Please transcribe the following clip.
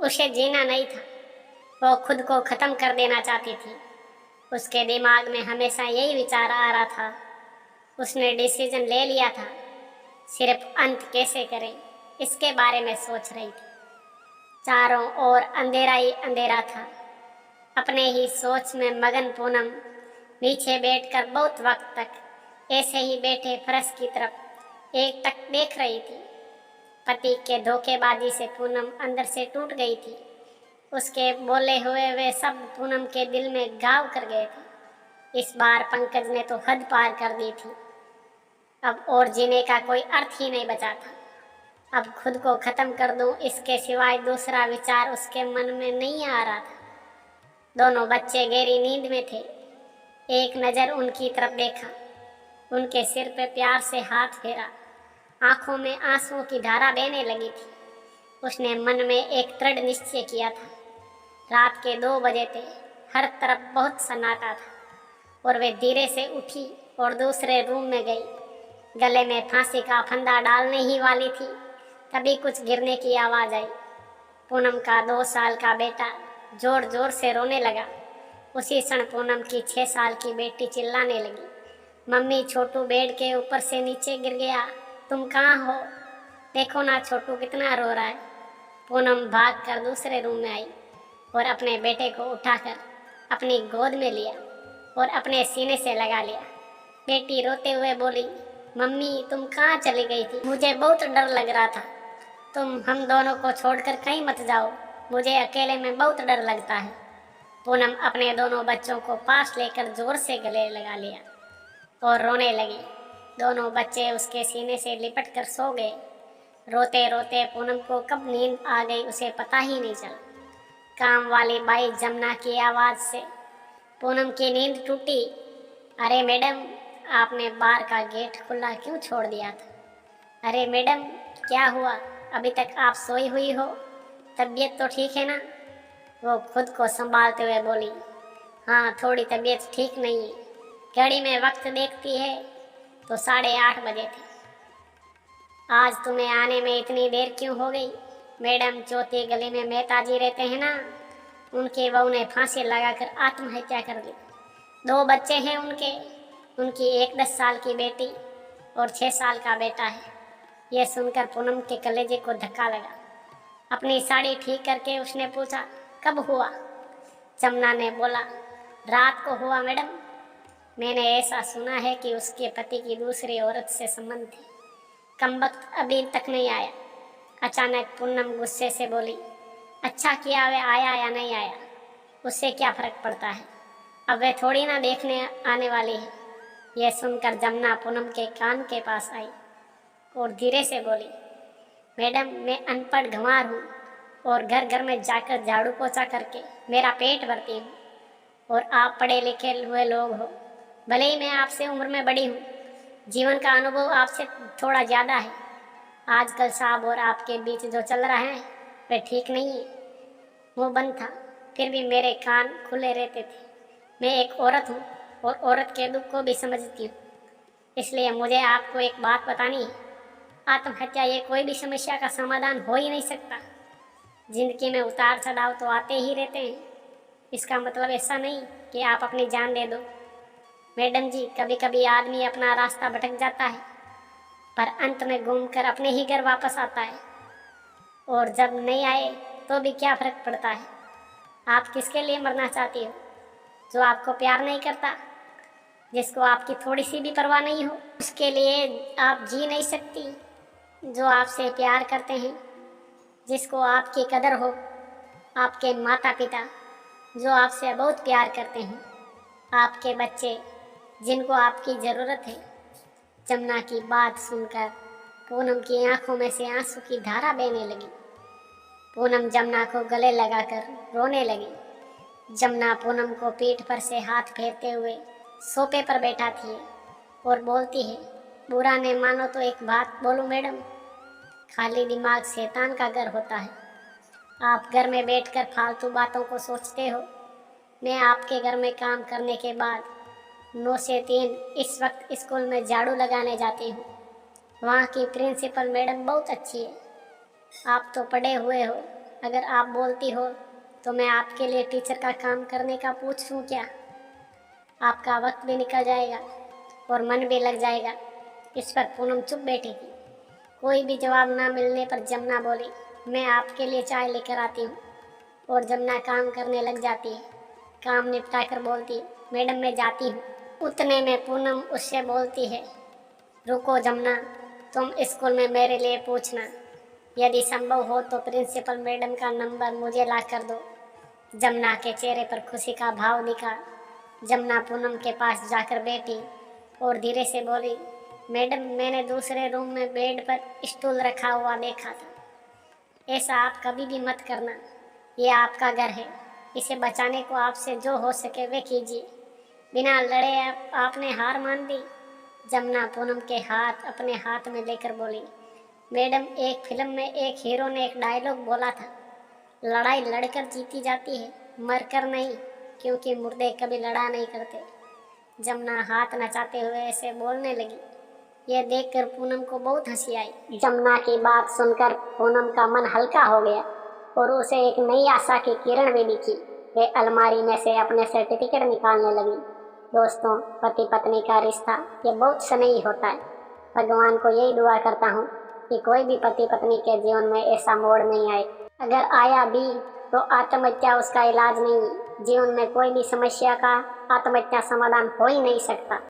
उसे जीना नहीं था, वो खुद को ख़त्म कर देना चाहती थी। उसके दिमाग में हमेशा यही विचार आ रहा था। उसने डिसीजन ले लिया था, सिर्फ अंत कैसे करें इसके बारे में सोच रही थी। चारों ओर अंधेरा ही अंधेरा था। अपने ही सोच में मगन पूनम नीचे बैठकर बहुत वक्त तक ऐसे ही बैठे फर्श की तरफ एक टक देख रही थी। पति के धोखेबाजी से पूनम अंदर से टूट गई थी। उसके बोले हुए वे सब पूनम के दिल में घाव कर गए थे। इस बार पंकज ने तो हद पार कर दी थी। अब और जीने का कोई अर्थ ही नहीं बचा था। अब खुद को खत्म कर दूं, इसके सिवाय दूसरा विचार उसके मन में नहीं आ रहा था। दोनों बच्चे गहरी नींद में थे। एक नज़र उनकी तरफ देखा, उनके सिर पे प्यार से हाथ फेरा। आंखों में आंसुओं की धारा बहने लगी थी। उसने मन में एक दृढ़ निश्चय किया था। रात के 2 बजे थे, हर तरफ बहुत सन्नाटा था और वे धीरे से उठी और दूसरे रूम में गई। गले में फांसी का फंदा डालने ही वाली थी, तभी कुछ गिरने की आवाज़ आई। पूनम का 2 साल का बेटा जोर जोर से रोने लगा। उसी क्षण पूनम की 6 साल की बेटी चिल्लाने लगी, मम्मी छोटू बेड के ऊपर से नीचे गिर गया, तुम कहाँ हो? देखो ना छोटू कितना रो रहा है। पूनम भागकर दूसरे रूम में आई और अपने बेटे को उठाकर अपनी गोद में लिया और अपने सीने से लगा लिया। बेटी रोते हुए बोली, मम्मी तुम कहाँ चली गई थी? मुझे बहुत डर लग रहा था। तुम हम दोनों को छोड़कर कहीं मत जाओ, मुझे अकेले में बहुत डर लगता है। पूनम अपने दोनों बच्चों को पास लेकर जोर से गले लगा लिया और रोने लगी। दोनों बच्चे उसके सीने से लिपट कर सो गए। रोते रोते पूनम को कब नींद आ गई उसे पता ही नहीं चला। काम वाली बाई जमुना की आवाज़ से पूनम की नींद टूटी। अरे मैडम, आपने बार का गेट खुला क्यों छोड़ दिया था? अरे मैडम, क्या हुआ? अभी तक आप सोई हुई हो? तबीयत तो ठीक है ना? वो खुद को संभालते हुए बोली, हाँ थोड़ी तबीयत ठीक नहीं है। घड़ी में वक्त देखती है तो 8:30 बजे थे। आज तुम्हें आने में इतनी देर क्यों हो गई? मैडम, चौथी गली में मेहताजी रहते हैं ना, उनके बहू ने फांसी लगाकर आत्महत्या कर ली। 2 बच्चे हैं उनकी एक 10 साल की बेटी और 6 साल का बेटा है। यह सुनकर पूनम के कलेजे को धक्का लगा। अपनी साड़ी ठीक करके उसने पूछा, कब हुआ? जमुना ने बोला, रात को हुआ मैडम। मैंने ऐसा सुना है कि उसके पति की दूसरी औरत से संबंध थे। कमबख्त अभी तक नहीं आया। अचानक पूनम गुस्से से बोली, अच्छा किया वे आया या नहीं आया, उससे क्या फर्क पड़ता है? अब वे थोड़ी ना देखने आने वाली है। यह सुनकर जमुना पूनम के कान के पास आई और धीरे से बोली, मैडम मैं अनपढ़ गंवार हूँ और घर घर में जाकर झाड़ू पोछा करके मेरा पेट भरती हूँ, और आप पढ़े लिखे हुए लोग हो। भले ही मैं आपसे उम्र में बड़ी हूँ, जीवन का अनुभव आपसे थोड़ा ज़्यादा है। आजकल साहब और आपके बीच जो चल रहा है वह ठीक नहीं है। मुँह बंद था, फिर भी मेरे कान खुले रहते थे। मैं एक औरत हूँ और औरत के दुख को भी समझती हूँ, इसलिए मुझे आपको एक बात बतानी है। आत्महत्या ये कोई भी समस्या का समाधान हो ही नहीं सकता। जिंदगी में उतार चढ़ाव तो आते ही रहते हैं। इसका मतलब ऐसा नहीं कि आप अपनी जान दे दो। मैडम जी, कभी कभी आदमी अपना रास्ता भटक जाता है, पर अंत में घूमकर अपने ही घर वापस आता है। और जब नहीं आए तो भी क्या फर्क पड़ता है? आप किसके लिए मरना चाहती हो? जो आपको प्यार नहीं करता, जिसको आपकी थोड़ी सी भी परवाह नहीं हो, उसके लिए आप जी नहीं सकती। जो आपसे प्यार करते हैं, जिसको आपकी कदर हो, आपके माता पिता जो आपसे बहुत प्यार करते हैं, आपके बच्चे जिनको आपकी ज़रूरत है। जमुना की बात सुनकर पूनम की आंखों में से आंसू की धारा बहने लगी। पूनम जमुना को गले लगाकर रोने लगी। जमुना पूनम को पीठ पर से हाथ फेरते हुए सोफे पर बैठा थी और बोलती है, बुरा नहीं मानो तो एक बात बोलूं मैडम, खाली दिमाग शैतान का घर होता है। आप घर में बैठकर फालतू बातों को सोचते हो। मैं आपके घर में काम करने के बाद 9 से 3 इस वक्त स्कूल में झाड़ू लगाने जाती हूँ। वहाँ की प्रिंसिपल मैडम बहुत अच्छी है। आप तो पढ़े हुए हो, अगर आप बोलती हो तो मैं आपके लिए टीचर का काम करने का पूछूं क्या? आपका वक्त भी निकल जाएगा और मन भी लग जाएगा। इस पर पूनम चुप बैठी थी। कोई भी जवाब ना मिलने पर जमुना बोली, मैं आपके लिए चाय लेकर आती हूँ। और जमुना काम करने लग जाती है। काम निपटा कर बोलती, मैडम मैं जाती हूँ। उतने में पूनम उससे बोलती है, रुको जमुना, तुम स्कूल में मेरे लिए पूछना। यदि संभव हो तो प्रिंसिपल मैडम का नंबर मुझे ला कर दो। जमुना के चेहरे पर खुशी का भाव दिखा। जमुना पूनम के पास जाकर बैठी और धीरे से बोली, मैडम मैंने दूसरे रूम में बेड पर स्टूल रखा हुआ देखा था। ऐसा आप कभी भी मत करना। ये आपका घर है। इसे बचाने को आपसे जो हो सके वे कीजिए। बिना लड़े आपने हार मान दी। जमुना पूनम के हाथ अपने हाथ में लेकर बोली, मैडम एक फिल्म में एक हीरो ने एक डायलॉग बोला था, लड़ाई लड़कर जीती जाती है, मरकर नहीं, क्योंकि मुर्दे कभी लड़ा नहीं करते। जमुना हाथ नचाते हुए ऐसे बोलने लगी। यह देखकर पूनम को बहुत हंसी आई। जमुना की बात सुनकर पूनम का मन हल्का हो गया और उसे एक नई आशा की किरण भी दिखी। वे अलमारी में से अपने सर्टिफिकेट निकालने लगी। दोस्तों, पति पत्नी का रिश्ता ये बहुत स्नेही होता है। भगवान को यही दुआ करता हूँ कि कोई भी पति पत्नी के जीवन में ऐसा मोड़ नहीं आए। अगर आया भी तो आत्महत्या उसका इलाज नहीं है। जीवन में कोई भी समस्या का आत्महत्या समाधान हो ही नहीं सकता।